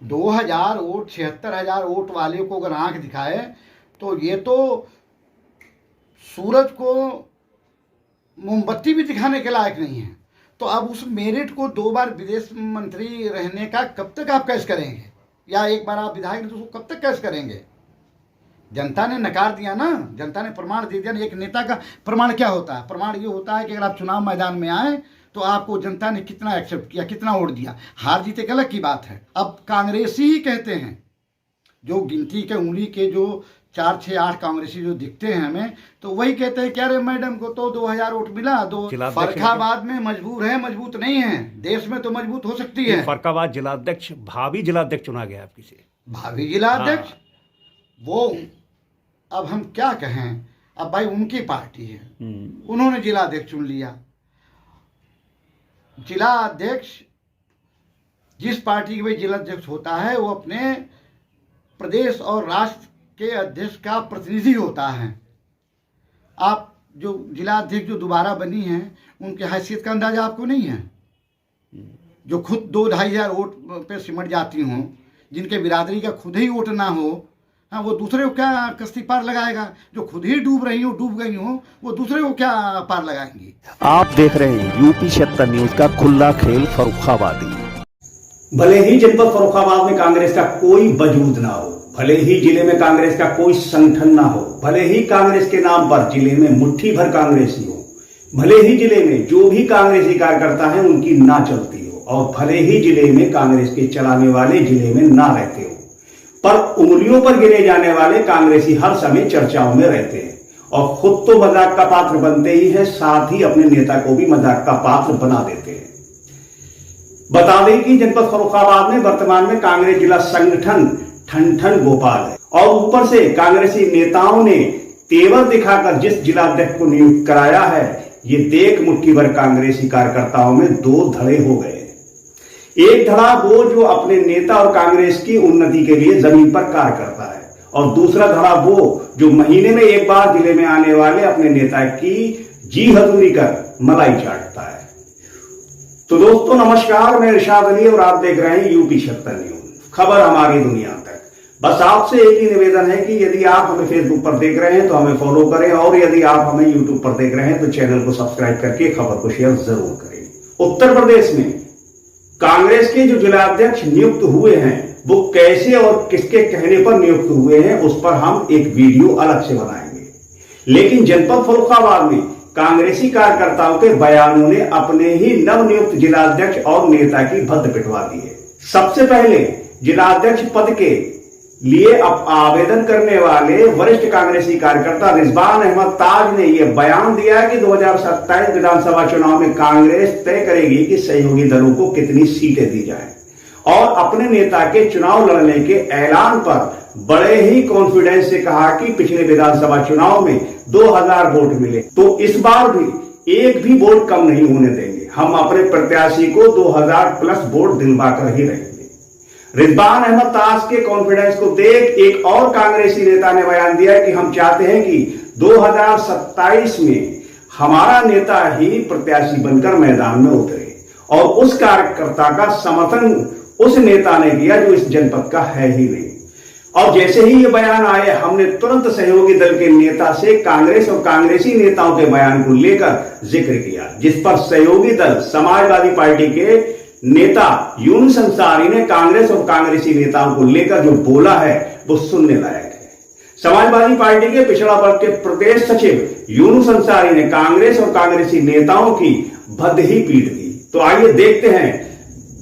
2000 vote 76,000 vote वाले को अगर आंख दिखाए तो ये तो सूरज को मोमबत्ती भी दिखाने के लायक नहीं है। तो अब उस मेरिट को 2 बार विदेश मंत्री रहने का कब तक आप कैश करेंगे, या एक बार आप विधायक तो उसको कब तक कैश करेंगे? जनता ने नकार दिया ना, जनता ने प्रमाण दे दिया। एक नेता का प्रमाण क्या होता है? प्रमाण ये होता है कि अगर आप चुनाव मैदान में आए तो आपको जनता ने कितना एक्सेप्ट किया, कितना वोट दिया। हार जीत एक अलग की बात है। अब कांग्रेसी ही कहते हैं, जो गिनती के उंगली के जो 4, 6, 8 कांग्रेसी जो दिखते हैं हमें, तो वही कहते हैं क्या रे मैडम को तो 2000 वोट मिला। फर्रुखाबाद में मजबूर है, मजबूत नहीं है। देश में तो मजबूत हो सकती है। फर्रुखाबाद जिलाध्यक्ष, भावी जिलाध्यक्ष चुना गया आपकी से। भावी जिलाध्यक्ष वो अब हम क्या कहें, अब भाई उनकी पार्टी है, उन्होंने जिलाध्यक्ष चुन लिया। जिलाध्यक्ष जिस पार्टी के भाई जिलाध्यक्ष होता है वो अपने प्रदेश और राष्ट्र के अध्यक्ष का प्रतिनिधि होता है। आप जो जिलाध्यक्ष जो दोबारा बनी हैं उनकी हैसियत का अंदाजा आपको नहीं है, जो खुद 2-2.5 हजार वोट पे सिमट जाती हों, जिनके बिरादरी का खुद ही वोट ना हो। हाँ, वो दूसरे को क्या कश्ती पार लगाएगा? जो खुद ही डूब रही हो, डूब गई हो, वो दूसरे को क्या पार लगाएंगी? आप देख रहे हैं यूपी 76 न्यूज का खुला खेल फर्रुखाबादी। भले ही जनपद फर्रुखाबाद में कांग्रेस का कोई वजूद ना हो, भले ही जिले में कांग्रेस का कोई संगठन ना हो, भले ही कांग्रेस के नाम पर जिले में मुट्ठी भर कांग्रेसी हो, भले ही जिले में जो भी कांग्रेसी कार्यकर्ता है उनकी ना चलती हो, और भले ही जिले में कांग्रेस के चलाने वाले जिले में ना रहते हो, पर उंगलियों पर गिने जाने वाले कांग्रेसी हर समय चर्चाओं में रहते हैं और खुद तो मजाक का पात्र बनते ही है, साथ ही अपने नेता को भी मजाक का पात्र बना देते हैं। बता दें कि जनपद फर्रुखाबाद में वर्तमान में कांग्रेस जिला संगठन ठन गोपाल है, और ऊपर से कांग्रेसी नेताओं ने तेवर दिखाकर जिस जिलाध्यक्ष को नियुक्त कराया है, ये देख मुट्ठी भर कांग्रेसी कार्यकर्ताओं में 2 धड़े हो गए। एक धड़ा वो जो अपने नेता और कांग्रेस की उन्नति के लिए जमीन पर कार्य करता है, और दूसरा धड़ा वो जो महीने में एक बार जिले में आने वाले अपने नेता की जी हजूरी कर मलाई चाटता है। तो दोस्तों नमस्कार, मैं इरशाद अली और आप देख रहे हैं यूपी 76 न्यूज, खबर हमारी दुनिया तक। बस आपसे एक ही निवेदन है कि यदि आप हमें फेसबुक पर देख रहे हैं तो हमें फॉलो करें, और यदि आप हमें यूट्यूब पर देख रहे हैं तो चैनल को सब्सक्राइब करके खबर को शेयर जरूर करें। उत्तर प्रदेश में कांग्रेस के जो जिलाध्यक्ष नियुक्त हुए हैं वो कैसे और किसके कहने पर नियुक्त हुए हैं उस पर हम एक वीडियो अलग से बनाएंगे, लेकिन जनपद फर्रुखाबाद में कांग्रेसी कार्यकर्ताओं के बयानों ने अपने ही नवनियुक्त जिलाध्यक्ष और नेता की भद्द पिटवा दी है। सबसे पहले जिलाध्यक्ष पद के लिए अब आवेदन करने वाले वरिष्ठ कांग्रेसी कार्यकर्ता रिजवान अहमद ताज ने यह बयान दिया कि 2027 विधानसभा चुनाव में कांग्रेस तय करेगी कि सहयोगी दलों को कितनी सीटें दी जाएं, और अपने नेता के चुनाव लड़ने के ऐलान पर बड़े ही कॉन्फिडेंस से कहा कि पिछले विधानसभा चुनाव में 2000 वोट मिले तो इस बार भी एक भी वोट कम नहीं होने देंगे, हम अपने प्रत्याशी को 2000 प्लस वोट दिलवा कर ही रहेंगे। रिजवान अहमद ताज के कॉन्फिडेंस को देख एक और कांग्रेसी नेता ने बयान दिया कि हम चाहते हैं कि 2027 में हमारा नेता ही प्रत्याशी बनकर मैदान में उतरे, और उस कार्यकर्ता का समर्थन उस नेता ने किया जो इस जनपद का है ही नहीं। और जैसे ही ये बयान आए हमने तुरंत सहयोगी दल के नेता से कांग्रेस और कांग्रेसी नेताओं के बयान को लेकर जिक्र किया, जिस पर सहयोगी दल समाजवादी पार्टी के नेता यूनुस अंसारी ने कांग्रेस और कांग्रेसी नेताओं को लेकर जो बोला है वो सुनने लायक है। समाजवादी पार्टी के पिछड़ा वर्ग के प्रदेश सचिव यूनुस अंसारी ने कांग्रेस और कांग्रेसी नेताओं की भद्द ही पीट दी। तो आइए देखते हैं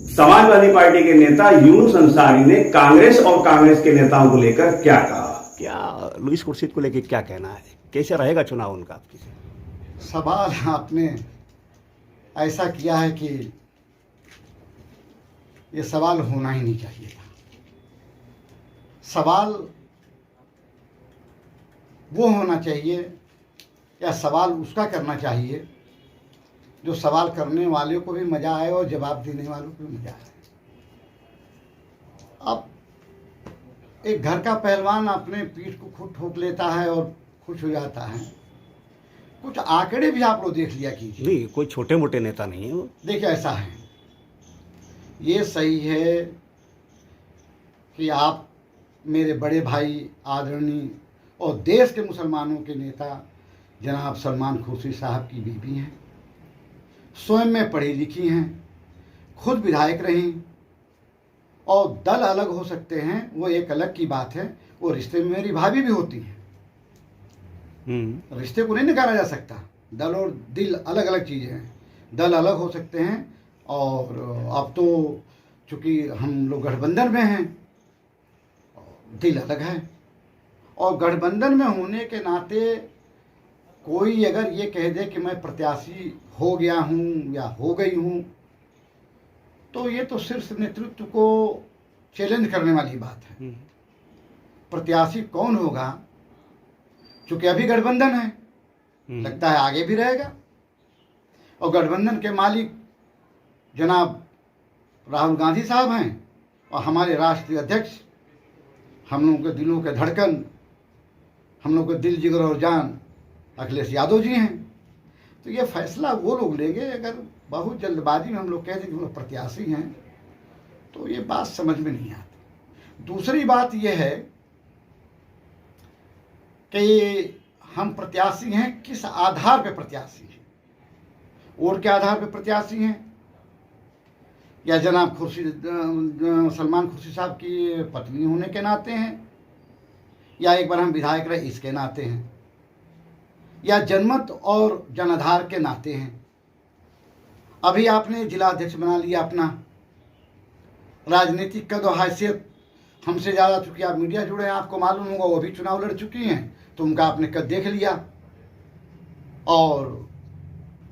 समाजवादी पार्टी के नेता यूनुस अंसारी ने कांग्रेस और कांग्रेस के नेताओं को लेकर क्या कहा। क्या लुईस खुर्शीद को लेकर क्या कहना है, कैसे रहेगा चुनाव उनका आपकी से? सवाल आपने ऐसा किया है कि ये सवाल होना ही नहीं चाहिए था। सवाल वो होना चाहिए, या सवाल उसका करना चाहिए जो सवाल करने वाले को भी मज़ा आए और जवाब देने वालों को भी मज़ा आए। अब एक घर का पहलवान अपने पीठ को खुद ठोक लेता है और खुश हो जाता है। कुछ आंकड़े भी आप लोग देख लिया कीजिए। नहीं, कोई छोटे मोटे नेता नहीं है वो। देखिए ऐसा है, ये सही है कि आप मेरे बड़े भाई आदरणीय और देश के मुसलमानों के नेता जनाब सलमान खुर्शीद साहब की बीवी हैं, स्वयं में पढ़ी लिखी हैं, खुद विधायक रहीं, और दल अलग हो सकते हैं वो एक अलग की बात है, वो रिश्ते में मेरी भाभी भी होती हैं, रिश्ते को नहीं नकारा जा सकता। दल और दिल अलग अलग चीज़ें हैं, दल अलग हो सकते हैं, और अब तो चूँकि हम लोग गठबंधन में हैं, दिल अलग है, और गठबंधन में होने के नाते कोई अगर ये कह दे कि मैं प्रत्याशी हो गया हूँ या हो गई हूँ, तो ये तो सिर्फ नेतृत्व को चैलेंज करने वाली बात है। प्रत्याशी कौन होगा, चूँकि अभी गठबंधन है, लगता है आगे भी रहेगा, और गठबंधन के मालिक जनाब राहुल गांधी साहब हैं, और हमारे राष्ट्रीय अध्यक्ष, हम लोगों के दिलों के धड़कन, हम लोग के दिल जिगर और जान अखिलेश यादव जी हैं। तो ये फैसला वो लोग लेंगे। अगर बहुत जल्दबाजी में हम लोग कह दें कि हम लोग प्रत्याशी हैं, तो ये बात समझ में नहीं आती। दूसरी बात ये है कि हम प्रत्याशी हैं, किस आधार पे प्रत्याशी हैं? वोट के आधार पे प्रत्याशी हैं, या जनाब सलमान खुर्शीद साहब की पत्नी होने के नाते हैं, या एक बार हम विधायक रहे इसके नाते हैं, या जनमत और जनाधार के नाते हैं। अभी आपने जिला अध्यक्ष बना लिया अपना, राजनीतिक कद और हैसियत हमसे ज़्यादा, चूँकि आप मीडिया जुड़े हैं, आपको मालूम होगा वो भी चुनाव लड़ चुकी हैं, तो उनका आपने कद देख लिया। और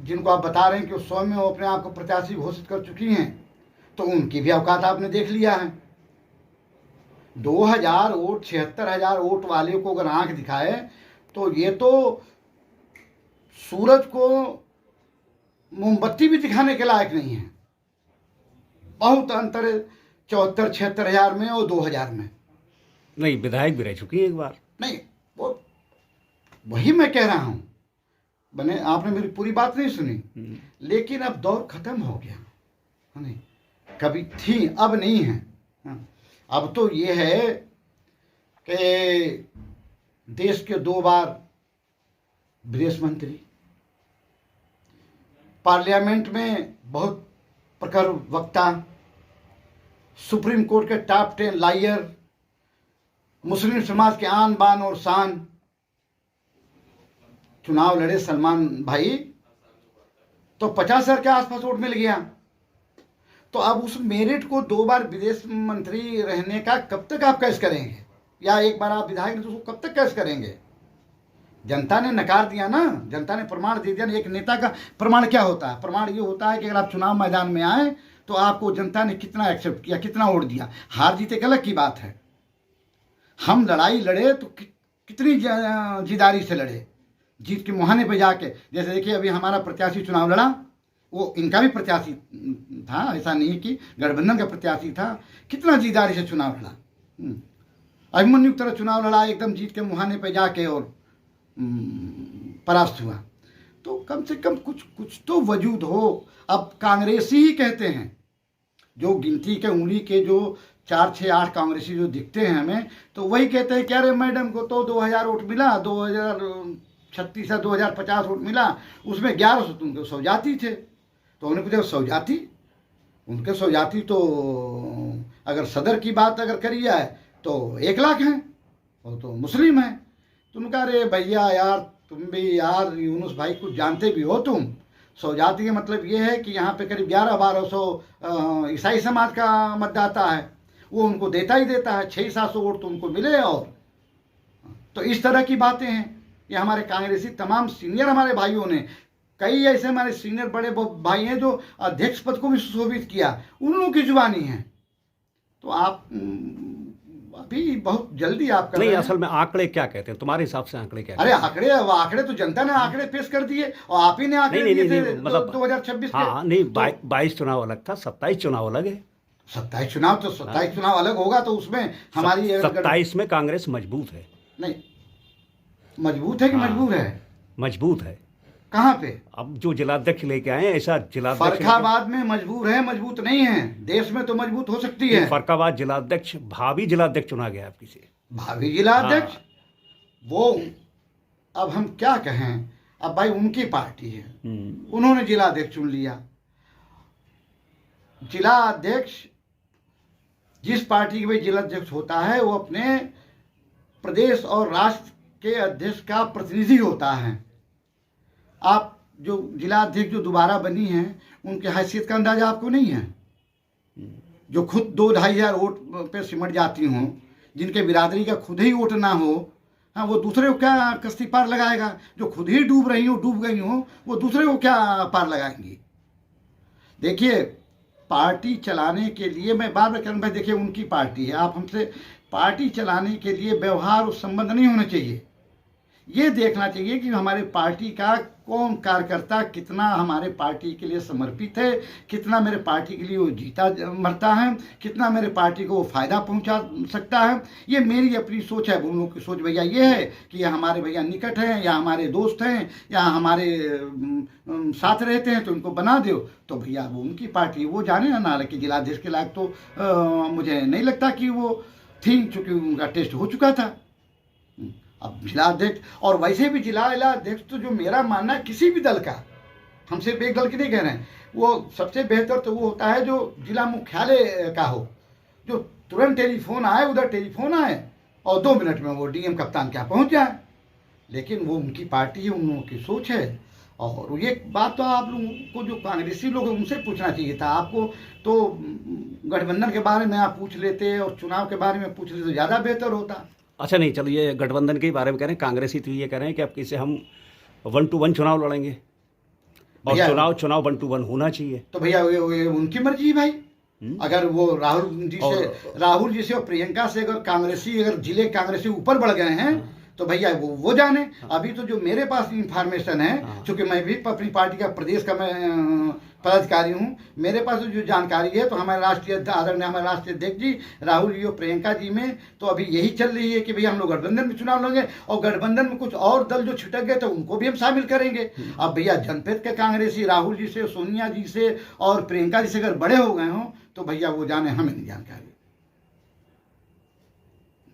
जिनको आप बता रहे हैं कि वो स्वयं में वो अपने आप को प्रत्याशी घोषित कर चुकी हैं, तो उनकी भी औकात आपने देख लिया है। 2000 वोट 76,000 वोट वाले को अगर आंख दिखाए, तो ये तो सूरज को मोमबत्ती भी दिखाने के लायक नहीं है। बहुत अंतर है 74-76,000 में और 2000 में। नहीं, विधायक भी रह चुकी है एक बार। नहीं, वो वही मैं कह रहा हूँ, बने आपने मेरी पूरी बात नहीं सुनी। लेकिन अब दौर खत्म हो गया, नहीं कभी थी अब नहीं है। अब तो ये है कि देश के 2 बार विदेश मंत्री, पार्लियामेंट में बहुत प्रखर वक्ता, सुप्रीम कोर्ट के टॉप 10 लायर, मुस्लिम समाज के आन बान और शान, चुनाव लड़े सलमान भाई, तो 50,000 के आसपास वोट मिल गया। तो अब उस मेरिट को 2 बार विदेश मंत्री रहने का कब तक आप कैश करेंगे, या एक बार आप विधायक तो उसको कब तक कैश करेंगे? जनता ने नकार दिया ना, जनता ने प्रमाण दे दिया। एक नेता का प्रमाण क्या होता है? प्रमाण ये होता है कि अगर आप चुनाव मैदान में आए तो आपको जनता ने कितना एक्सेप्ट किया, कितना वोट दिया। हार जीत एक अलग की बात है। हम लड़ाई लड़े तो कितनी जीदारी से लड़े, जीत के मुहाने पे जाके। जैसे देखिए अभी हमारा प्रत्याशी चुनाव लड़ा, वो इनका भी प्रत्याशी था, ऐसा नहीं कि गठबंधन का प्रत्याशी था, कितना जीदारी से चुनाव लड़ा। अभिमन्यु की तरह चुनाव लड़ा, एकदम जीत के मुहाने पे जाके और परास्त हुआ। तो कम से कम कुछ तो वजूद हो। अब कांग्रेसी ही कहते हैं, जो गिनती के उंगली के जो 4, 6, 8 कांग्रेसी जो दिखते हैं हमें, तो वही कहते हैं कि अरे मैडम को तो 2000 वोट मिला, 2036 या 2050 वोट मिला, उसमें 1100 तो उनके सौजाती थे। तो उन्हें पूछा सौजाती, उनके सौजाती तो अगर सदर की बात अगर करी जाए तो 1 लाख हैं, वो तो मुस्लिम हैं। तो उनका अरे भैया यार, तुम भी यार यूनुस भाई कुछ जानते भी हो तुम। सौजाती का मतलब ये है कि यहाँ पे करीब 11-1200 ईसाई समाज का मतदाता है, वो उनको देता ही देता है। 600-700 वोट तो उनको मिले। और तो इस तरह की बातें हैं। ये हमारे कांग्रेसी तमाम सीनियर हमारे भाइयों ने, कई ऐसे हमारे सीनियर बड़े भाई हैं जो अध्यक्ष पद को भी सुशोभित किया, उन लोगों की जुबानी है। तो आप अभी बहुत जल्दी आप कर नहीं, रहे हैं। असल में आंकड़े क्या कहते हैं तुम्हारे हिसाब से? आंकड़े क्या अरे कहते हैं? आंकड़े तो जनता ने आंकड़े पेश कर दिए, और आप ही ने आंकड़े नहीं, दिए थे नहीं, मतलब 2026 के। हाँ नहीं, 22 चुनाव अलग था, 27 चुनाव अलग है। 27 चुनाव तो 27 चुनाव अलग होगा, तो उसमें हमारी 27 में कांग्रेस मजबूत है। नहीं, मजबूत है कि हाँ। मजबूर है? मजबूत है। कहाँ पे? अब जो जिलाध्यक्ष लेके आए हैं, ऐसा जिलाध्यक्ष फर्रुखाबाद में मजबूर है, मजबूत नहीं है। देश में तो मजबूत हो सकती है। फर्रुखाबाद जिलाध्यक्ष, भावी जिलाध्यक्ष चुना गया आपकी से। भावी जिलाध्यक्ष वो, अब हम क्या कहें, अब भाई उनकी पार्टी है, उन्होंने जिलाध्यक्ष चुन लिया। जिलाध्यक्ष, जिस पार्टी के जिलाध्यक्ष होता है वो अपने प्रदेश और राष्ट्र के अध्यक्ष का प्रतिनिधि होता है। आप जो जिलाध्यक्ष जो दोबारा बनी हैं उनकी हैसियत का अंदाजा आपको नहीं है, जो खुद 2-2,500 वोट पे सिमट जाती हों, जिनके बिरादरी का खुद ही वोट ना हो। हाँ, वो दूसरे को क्या कश्ती पार लगाएगा? जो खुद ही डूब रही हो, डूब गई हो, वो दूसरे को क्या पार लगाएंगी? देखिए, पार्टी चलाने के लिए मैं बार बार कह रहा हूं, भाई देखिए उनकी पार्टी है, आप हमसे पार्टी चलाने के लिए व्यवहार और संबंध नहीं होना चाहिए। ये देखना चाहिए कि हमारे पार्टी का कौन कार्यकर्ता कितना हमारे पार्टी के लिए समर्पित है, कितना मेरे पार्टी के लिए वो जीता मरता है, कितना मेरे पार्टी को वो फायदा पहुंचा सकता है। ये मेरी अपनी सोच है। उन लोगों की सोच भैया ये है कि ये हमारे भैया निकट हैं, या हमारे दोस्त हैं, या हमारे साथ रहते हैं, तो उनको बना दो। तो भैया वो उनकी पार्टी, वो जाने ना। हालांकि जिलाध्यक्ष के लायक तो मुझे नहीं लगता कि वो थी, चूँकि उनका टेस्ट हो चुका था। अब जिलाध्यक्ष, और वैसे भी जिलाध्यक्ष तो जो मेरा मानना है किसी भी दल का, हम सिर्फ एक दल की नहीं कह रहे हैं, वो सबसे बेहतर तो वो होता है जो जिला मुख्यालय का हो, जो तुरंत टेलीफोन आए, उधर टेलीफोन आए और 2 मिनट में वो डीएम कप्तान क्या पहुंच जाए। लेकिन वो उनकी पार्टी है, उन लोगों की सोच है। और ये बात तो आप लोगों को जो कांग्रेसी लोग हैं उनसे पूछना चाहिए था। आपको तो गठबंधन के बारे में आप पूछ लेते और चुनाव के बारे में पूछ लेते तो ज़्यादा बेहतर होता। अच्छा, नहीं चलिए, गठबंधन के बारे में कह रहे हैं, कांग्रेसी तो ये कह रहे हैं कि अब किसे हम 1 to 1 चुनाव लड़ेंगे और चुनाव 1 to 1 होना चाहिए। तो भैया ये उनकी मर्जी है भाई। अगर वो राहुल जी से और प्रियंका से अगर कांग्रेसी, अगर जिले कांग्रेसी ऊपर बढ़ गए हैं तो भैया वो जाने। अभी तो जो मेरे पास इंफॉर्मेशन है, क्योंकि मैं भी अपनी पार्टी का प्रदेश का मैं पदाधिकारी हूँ, मेरे पास जो जानकारी है, तो हमारे राष्ट्रीय अध्यक्ष जी राहुल जी और प्रियंका जी में तो अभी यही चल रही है कि भैया हम लोग गठबंधन में चुनाव लड़ेंगे, और गठबंधन में कुछ और दल जो छिटक गए तो उनको भी हम शामिल करेंगे। अब भैया जनपद के कांग्रेसी राहुल जी से, सोनिया जी से और प्रियंका जी से अगर बड़े हो गए हों तो भैया वो जाने, हमें नहीं जानकारी।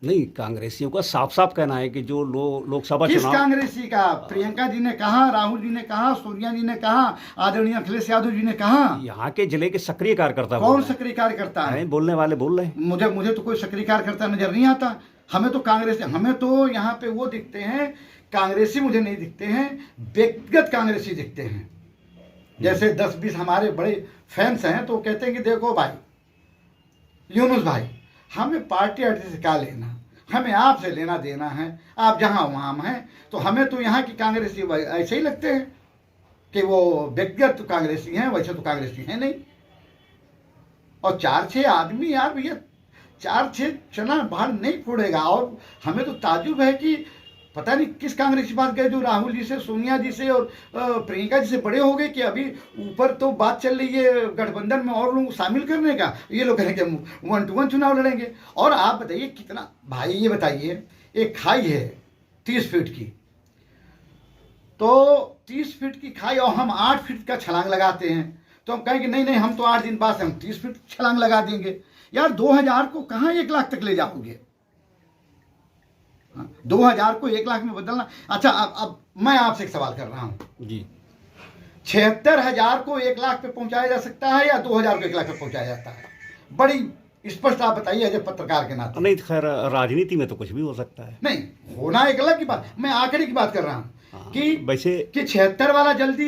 नहीं, कांग्रेसियों का साफ साफ कहना है कि जो लोकसभा किस चुनाव, कांग्रेसी का? प्रियंका जी ने कहा, राहुल जी ने कहा, सोनिया जी ने कहा, आदरणीय अखिलेश यादव जी ने कहा। यहाँ के जिले के सक्रिय कार्यकर्ता कौन सक्रिय कार्यकर्ता है? बोलने वाले बोल रहे हैं। मुझे तो कोई सक्रिय कार्यकर्ता नजर नहीं आता। हमें तो यहाँ पे वो दिखते हैं, कांग्रेसी मुझे नहीं दिखते हैं, व्यक्तिगत कांग्रेसी दिखते हैं। जैसे 10-20 हमारे बड़े फैंस हैं, तो कहते हैं कि देखो भाई यूनुस भाई, हमें पार्टी से क्या लेना, हमें आपसे लेना देना है, आप जहां वहां हैं। तो हमें तो यहाँ की कांग्रेसी ऐसे ही लगते हैं कि वो व्यक्तिगत कांग्रेसी हैं, वैसे तो कांग्रेसी हैं नहीं। और 4-6 आदमी, यार भैया 4-6 चना बाहर नहीं फोड़ेगा। और हमें तो ताज्जुब है कि पता नहीं किस कांग्रेसी बात गए जो राहुल जी से, सोनिया जी से और प्रियंका जी से बड़े हो गए, कि अभी ऊपर तो बात चल रही है गठबंधन में और लोग शामिल करने का, ये लोग कहेंगे 1 to 1 चुनाव लड़ेंगे। और आप बताइए कितना, भाई ये बताइए, एक खाई है 30 फीट की, तो 30 फीट की खाई और हम 8 फीट का छलांग लगाते हैं, तो हम कहेंगे नहीं नहीं हम तो 8 दिन बाद हम 30 फीट छलांग लगा देंगे। यार 2000 को कहाँ 1 लाख तक ले जाओगे? 2000 को 1 लाख में बदलना। अच्छा, अब मैं आपसे एक सवाल कर रहा हूं जी, 76,000 को 1 लाख पे पहुंचाया जा सकता है या 2000 को 1 लाख पे पहुंचाया जाता है? बड़ी स्पष्ट आप बताइए एज पत्रकार के नाते। नहीं, खैर राजनीति में तो कुछ भी हो सकता है। नहीं, होना एक अलग की बात, मैं आंकड़े की बात कर रहा हूं कि वैसे कि 76 वाला जल्दी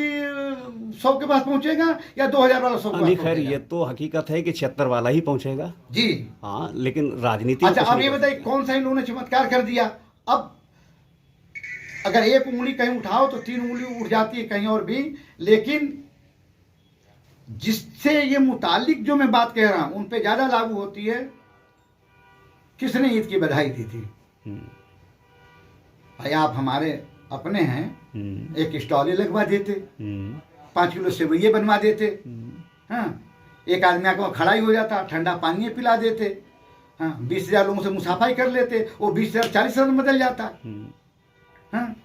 100 के पास पहुंचेगा या 2000 वाला 100 के पास? नहीं, खैर ये तो हकीकत है कि 76 वाला ही पहुंचेगा जी। हाँ, लेकिन राजनीति। अच्छा, अब ये बताइए कौन सा इन लोगों ने चमत्कार कर दिया? अब अगर एक उंगली कहीं उठाओ तो 3 उंगली उठ जाती है कहीं और भी। लेकिन जिससे ये मुतालिक जो मैं बात कह रहा हूं उन पे ज्यादा लागू होती है। किसने ईद की बधाई दी थी? भाई आप हमारे अपने हैं, एक स्टॉल लगवा देते, 5 किलो सेवइये बनवा देते, हाँ, एक आदमी आके खड़ा ही हो जाता, ठंडा पानी पिला देते, हाँ, 20,000 लोगों से मुसाफाई कर लेते, वो 20,000 40,000 में बदल जाता। हाँ,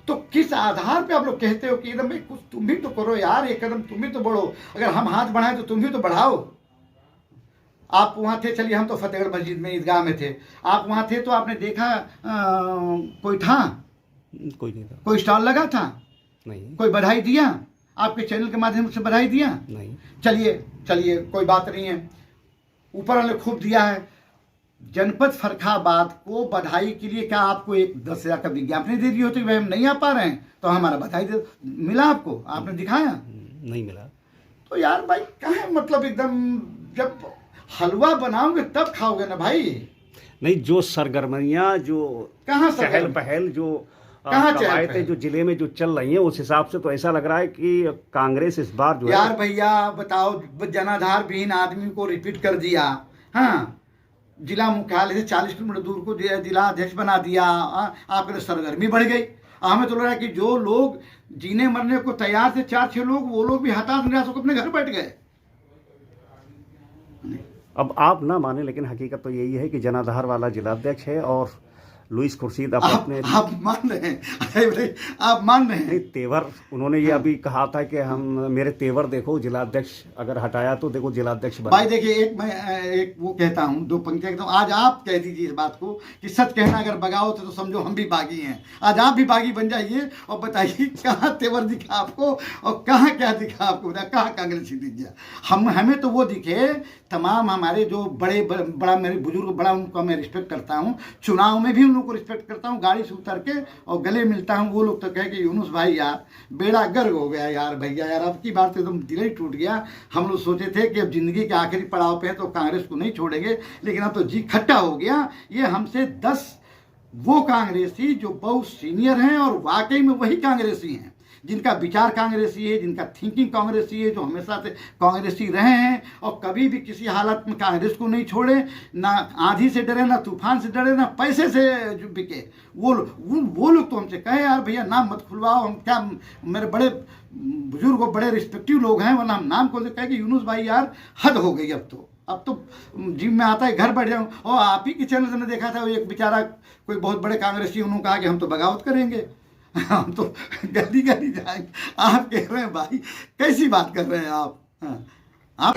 तो किस आधार पे आप लोग कहते हो कि एकदम भाई कुछ तुम भी तो करो यार, एक कदम तुम भी तो बढ़ो, अगर हम हाथ बढ़ाएं तो तुम भी तो बढ़ाओ। आप वहाँ थे, चलिए हम तो फतेहगढ़ मस्जिद में ईदगाह में थे, आप वहाँ थे तो आपने देखा कोई था? कोई नहीं था। कोई स्टॉल लगा था? नहीं। कोई बधाई दिया? आपके चैनल के माध्यम से बधाई दिया? नहीं। चलिए चलिए कोई बात नहीं है, ऊपर वाले खूब दिया है। जनपद फर्रुखाबाद को बधाई के लिए क्या आपको एक 10,000 का विज्ञापन दे दी होती, भाई हम नहीं आ पा रहे हैं तो हमारा बधाई दे, मिला आपको? आपने दिखाया? नहीं मिला। तो यार भाई कहाँ, मतलब एकदम जब हलवा बनाओगे तब खाओगे ना भाई। नहीं, जो सरगर्मियाँ, जो कहाँ चहल पहल, जो कहाँ कवायतें जो जिले में जो चल रही हैं, उस हिसाब से तो ऐसा लग रहा है कि कांग्रेस इस बार जो यार भैया बताओ, जनाधार विहीन आदमी को रिपीट कर दिया, हाँ, जिला मुख्यालय से 40 किलोमीटर दूर को जिला अध्यक्ष बना दिया, आपके सरगर्मी बढ़ गई। हमें तो लग रहा है कि जो लोग जीने मरने को तैयार थे 4-6 लोग, वो लोग भी हताश निराश होकर अपने घर बैठ गए। अब आप ना माने, लेकिन हकीकत तो यही है कि जनाधार वाला जिलाध्यक्ष है और लुइस खुर्शीद अपने आप मान रहे हैं? अरे भाई आप मान रहे हैं? तेवर, उन्होंने ये अभी कहा था कि हम, मेरे तेवर देखो, जिलाध्यक्ष अगर हटाया तो देखो जिलाध्यक्ष बना। भाई देखिए, मैं एक वो कहता हूँ, 2 पंक्तियाँ कहता हूँ, आज आप कह दीजिए इस बात को कि सच कहना अगर बगावत है तो समझो हम भी बागी हैं। आज आप भी बागी बन जाइए और बताइए कहाँ तेवर दिखा आपको और कहाँ क्या दिखा आपको, कहाँ कांग्रेसी दिख गया। हमें तो वो दिखे, तमाम हमारे जो बड़ा मेरे बुजुर्ग, बड़ा उनको मैं रिस्पेक्ट करता हूँ, चुनाव में भी उन लोगों को रिस्पेक्ट करता हूँ, गाड़ी से उतर के और गले मिलता हूँ, वो लोग तो कहे कि यूनुस भाई यार बेड़ा गर्क हो गया यार, भैया यार अब की बात तो एकदम दिल ही टूट गया। हम लोग सोचे थे कि अब जिंदगी के आखिरी पड़ाव पे हैं तो कांग्रेस को नहीं छोड़ेंगे, लेकिन अब तो जी खट्टा हो गया। ये हमसे 10 वो कांग्रेसी जो बहुत सीनियर हैं और वाकई में वही कांग्रेसी हैं, जिनका विचार कांग्रेसी है, जिनका थिंकिंग कांग्रेसी है, जो हमेशा से कांग्रेसी रहे हैं और कभी भी किसी हालत में कांग्रेस को नहीं छोड़े, ना आंधी से डरे, ना तूफान से डरे, ना पैसे से जो बिके। वो लोग तो हमसे कहे यार भैया नाम मत खुलवाओ, हम क्या, मेरे बड़े बुजुर्ग और बड़े रिस्पेक्टिव लोग हैं, वरना हम नाम खोल के कहे कि यूनुस भाई यार हद हो गई, अब तो जिम में आता है घर बैठ जाऊँ। और आप ही के चैनल से मैं देखा था, वो एक बेचारा कोई बहुत बड़े कांग्रेसी, उन्होंने कहा कि हम तो बगावत करेंगे, हम तो गली जाएंगे। आप कह रहे हैं भाई, कैसी बात कर रहे हैं आप? हाँ, आप